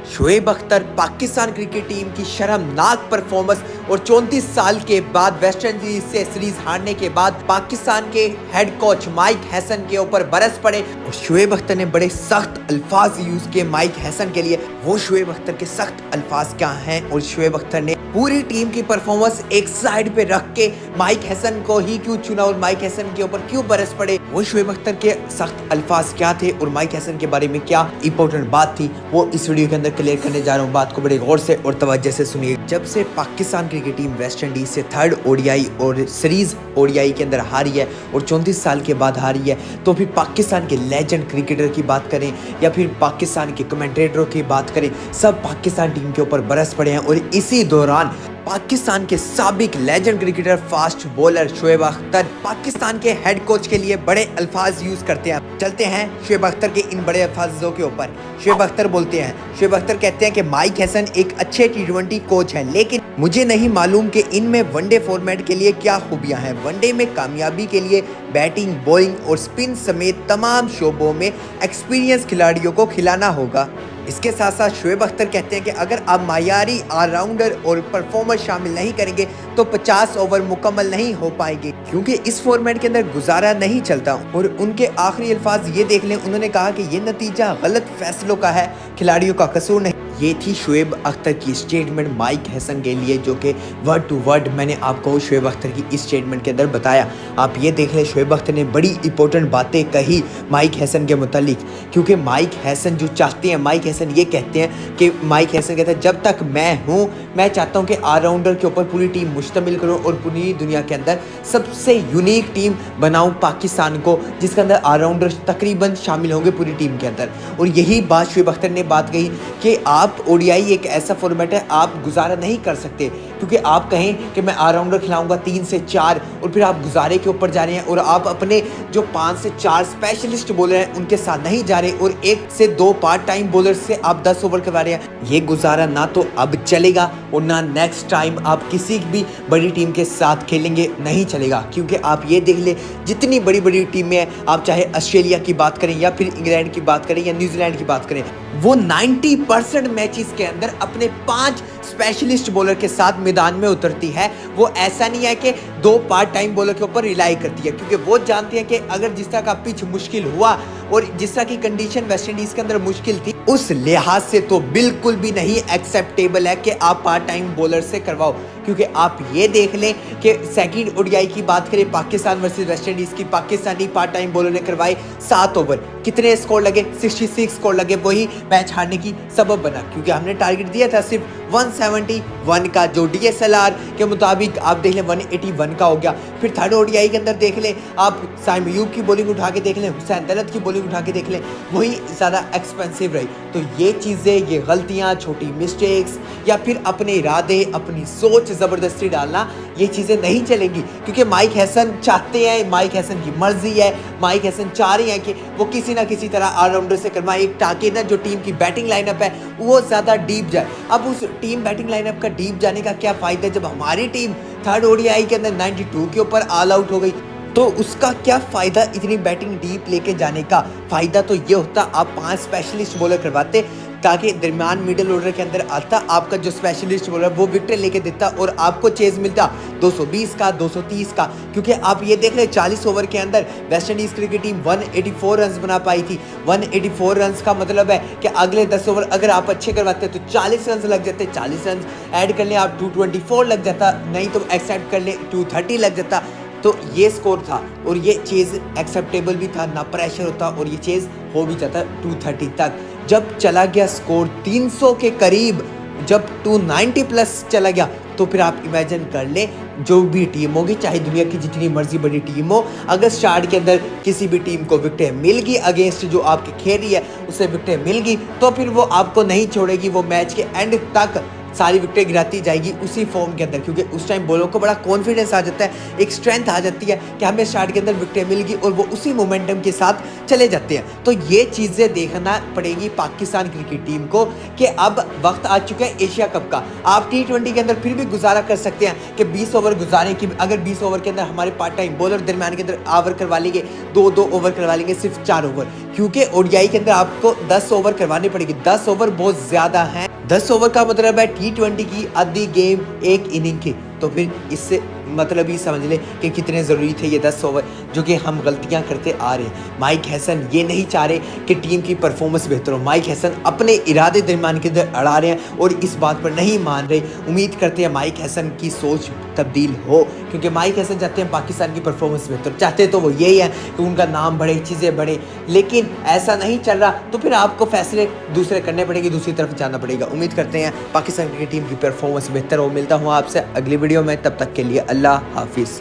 Shoaib Akhtar Pakistan cricket team की शर्मनाक performance और 34 साल के बाद वेस्ट इंडीज से सीरीज हारने के बाद पाकिस्तान के हेड कोच माइक हैसन के ऊपर बरस पड़े और शोएब अख्तर ने बड़े सख्त अल्फाज यूज किए माइक हैसन के लिए। वो शोएब अख्तर के सख्त अल्फाज क्या हैं और शोएब अख्तर ने पूरी टीम की परफॉर्मेंस एक साइड पे रख के माइक हैसन को ही क्यों चुना और माइक हैसन के ऊपर क्यों बरस पड़े, वो शोएब अख्तर के सख्त अल्फाज क्या थे और माइक हैसन के बारे में क्या इंपॉर्टेंट बात थी, वो इस वीडियो के अंदर क्लियर करने जा रहा हूँ। बात को बड़े गौर से और तवज्जो से सुनिए। जब से Pakistan cricket team West Indies से थर्ड ओडीआई और सीरीज ओडीआई के अंदर हारी है और 34 साल के बाद हारी है, तो फिर पाकिस्तान के लेजेंड क्रिकेटर की बात करें या फिर पाकिस्तान के कमेंटेटरों की बात करें, सब पाकिस्तान टीम के ऊपर बरस पड़े हैं। और इसी दौरान पाकिस्तान के साबिक legend cricketer fast bowler Shoaib Akhtar Pakistan के हेड कोच के लिए बड़े अल्फाज यूज करते हैं। चलते हैं शोएब अख्तर के इन बड़े अल्फाजों के ऊपर। शोएब अख्तर बोलते हैं, शोएब अख्तर कहते हैं कि माइक हैसन एक अच्छे टी20 कोच हैं, लेकिन मुझे नहीं मालूम कि इनमें वनडे फॉर्मेट के लिए क्या खूबियां हैं। वनडे में कामयाबी के लिए बैटिंग, बॉलिंग और स्पिन समेत तमाम शोबों में एक्सपीरियंस खिलाड़ियों को खिलाना होगा। इसके साथ साथ शोएब अख्तर कहते हैं कि अगर आप मायारी ऑलराउंडर और परफॉर्मर शामिल नहीं करेंगे तो 50 ओवर मुकम्मल नहीं हो पाएंगे, क्योंकि इस फॉर्मेट के अंदर गुजारा नहीं चलता। और उनके आखिरी अल्फाज ये देख लें, उन्होंने कहा कि ये नतीजा गलत फैसलों का है, खिलाड़ियों का कसूर नहीं। ये थी शोएब अख्तर की स्टेटमेंट माइक हैसन के लिए, जो कि वर्ड टू वर्ड मैंने आपको शोएब अख्तर की इस स्टेटमेंट के अंदर बताया। आप ये देख लें, शोएब अख्तर ने बड़ी इंपॉर्टेंट बातें कही माइक हैसन के मुतालिक, क्योंकि माइक हैसन जो चाहते हैं, माइक हैसन ये कहते हैं कि माइक हैसन कहते हैं जब तक मैं हूँ मैं चाहता हूँ कि ऑलराउंडर के ऊपर पूरी टीम मुश्तमिल करूँ और पूरी दुनिया के अंदर सबसे यूनिक टीम बनाऊँ पाकिस्तान को, जिसके अंदर ऑलराउंडर तकरीबन शामिल होंगे पूरी टीम के अंदर। और यही बात शोएब अख्तर ने बात कही कि आप ओडीआई एक ऐसा फॉर्मेट है आप गुजारा नहीं कर सकते, क्योंकि आप कहें कि मैं ऑलराउंडर खिलाऊंगा 3 से 4 और फिर आप गुजारे के ऊपर जा रहे हैं और आप अपने जो 5 से 4 स्पेशलिस्ट बॉलर हैं उनके साथ नहीं जा रहे और 1 से 2 पार्ट टाइम बॉलर से आप 10 ओवर करवा रहे हैं। ये गुजारा ना तो अब चलेगा और ना नेक्स्ट टाइम आप किसी भी बड़ी टीम के साथ खेलेंगे, नहीं चलेगा। क्योंकि आप ये देख ले, जितनी बड़ी बड़ी टीमें हैं, आप चाहे ऑस्ट्रेलिया की बात करें या फिर इंग्लैंड की बात करें या न्यूजीलैंड की बात करें, वो 90% मैचेस के अंदर अपने 5 स्पेशलिस्ट बॉलर के साथ मैदान में उतरती है। वो ऐसा नहीं है कि 2 पार्ट टाइम बॉलर के ऊपर रिलाई करती है, क्योंकि वो जानती है कि अगर जिस तरह का पिच मुश्किल हुआ और जिस तरह की कंडीशन वेस्ट इंडीज के अंदर मुश्किल थी, उस लिहाज से तो बिल्कुल भी नहीं एक्सेप्टेबल है कि आप पार्ट टाइम बॉलर से करवाओ। क्योंकि आप ये देख लें कि सेकंड ओडीआई की बात करें पाकिस्तान वर्सेस वेस्ट इंडीज की, पाकिस्तानी पार्ट टाइम बॉलर ने करवाए 7 ओवर, कितने स्कोर लगे? 66 स्कोर लगे। वही मैच हारने की सबब बना, क्योंकि हमने टारगेट दिया था सिर्फ 171 का, जो डीएसएलआर के मुताबिक आप देख लें 181 का हो गया। फिर थर्ड ओडीआई के अंदर देख लें आप, साइम अयूब की बॉलिंग उठा के देख लें, हुसैन दौलत की बॉलिंग उठा के देख लें, वही ज़्यादा एक्सपेंसिव रही। तो ये चीज़ें, ये गलतियाँ, छोटी मिस्टेक्स या फिर अपने इरादे, अपनी सोच ज़बरदस्ती डालना, ये चीज़ें नहीं चलेंगी। क्योंकि माइक हैसन चाहते हैं, माइक हैसन की मर्जी है, माइक हैसन चाह रहे हैं कि वो किसी ना किसी तरह ऑलराउंडर से करवाएं, ताकि ना जो टीम की बैटिंग लाइनअप है वो ज़्यादा डीप जाए। अब उस टीम बैटिंग लाइनअप का डीप जाने का क्या फ़ायदा जब हमारी टीम थर्ड ओडीआई के अंदर 92 के ऊपर ऑल आउट हो गई? तो उसका क्या फ़ायदा इतनी बैटिंग डीप लेके जाने का? फ़ायदा तो ये होता आप 5 स्पेशलिस्ट बॉलर करवाते, ताकि दरमियान मिडिल ऑर्डर के अंदर आता आपका जो स्पेशलिस्ट बॉलर वो विकेट लेके देता और आपको चेज मिलता 220 का, 230 का। क्योंकि आप ये देख रहे 40 ओवर के अंदर West Indies cricket team 184 run बना पाई थी। 184 रन का मतलब है कि अगले 10 ओवर अगर आप अच्छे करवाते तो 40 रन लग जाते, 40 रन ऐड कर लें आप 224 लग जाता, नहीं तो एक्सेप्ट कर लें 230 लग जाता। तो ये स्कोर था और ये चीज़ एक्सेप्टेबल भी था, ना प्रेशर होता और ये चीज़ हो भी जाता 230 तक। जब चला गया स्कोर 300 के करीब, जब 290 प्लस चला गया, तो फिर आप इमेजिन कर लें जो भी टीम होगी, चाहे दुनिया की जितनी मर्जी बड़ी टीम हो, अगर स्टार्ट के अंदर किसी भी टीम को विकेट मिल गई अगेंस्ट जो आपकी खेल रही है, उसे विकेट मिल गई, तो फिर वो आपको नहीं छोड़ेगी, वो मैच के एंड तक सारी विकेटें गिराती जाएगी उसी फॉर्म के अंदर। क्योंकि उस टाइम बॉलर को बड़ा कॉन्फिडेंस आ जाता है, एक स्ट्रेंथ आ जाती है कि हमें स्टार्ट के अंदर विकेटें मिल गई और वो उसी मोमेंटम के साथ चले जाते हैं। तो ये चीज़ें देखना पड़ेगी पाकिस्तान क्रिकेट टीम को कि अब वक्त आ चुका है एशिया कप का। आप टी20 के अंदर फिर भी गुजारा कर सकते हैं कि 20 ओवर गुजारें, कि अगर 20 ओवर के अंदर हमारे पार्ट टाइम बॉलर दरमियान के अंदर ओवर करवा लेंगे, 2-2 ओवर करवा लेंगे, सिर्फ 4 ओवर, क्योंकि ओडीआई के अंदर आपको 10 ओवर करवानी पड़ेगी। 10 ओवर बहुत ज्यादा हैं। 10 ओवर का मतलब है T20 की आधी गेम एक इनिंग की। तो फिर इससे मतलब ही समझ ले कि कितने ज़रूरी थे ये 10 ओवर, जो कि हम गलतियां करते आ रहे हैं। माइक हैसन ये नहीं चाह रहे कि टीम की परफॉर्मेंस बेहतर हो। माइक हैसन अपने इरादे दरमियान के अंदर अड़ा रहे हैं और इस बात पर नहीं मान रहे। उम्मीद करते हैं माइक हैसन की सोच तब्दील हो, क्योंकि माइक हैसन चाहते हैं पाकिस्तान की परफॉर्मेंस बेहतर, चाहते तो वो यही है कि उनका नाम बढ़े, चीज़ें बढ़े, लेकिन ऐसा नहीं चल रहा। तो फिर आपको फैसले दूसरे करने पड़ेंगे, दूसरी तरफ जाना पड़ेगा। उम्मीद करते हैं पाकिस्तान क्रिकेट टीम की परफॉर्मेंस बेहतर हो। मिलता हूँ आपसे अगली वीडियो में, तब तक के लिए अल्लाह हाफिज़।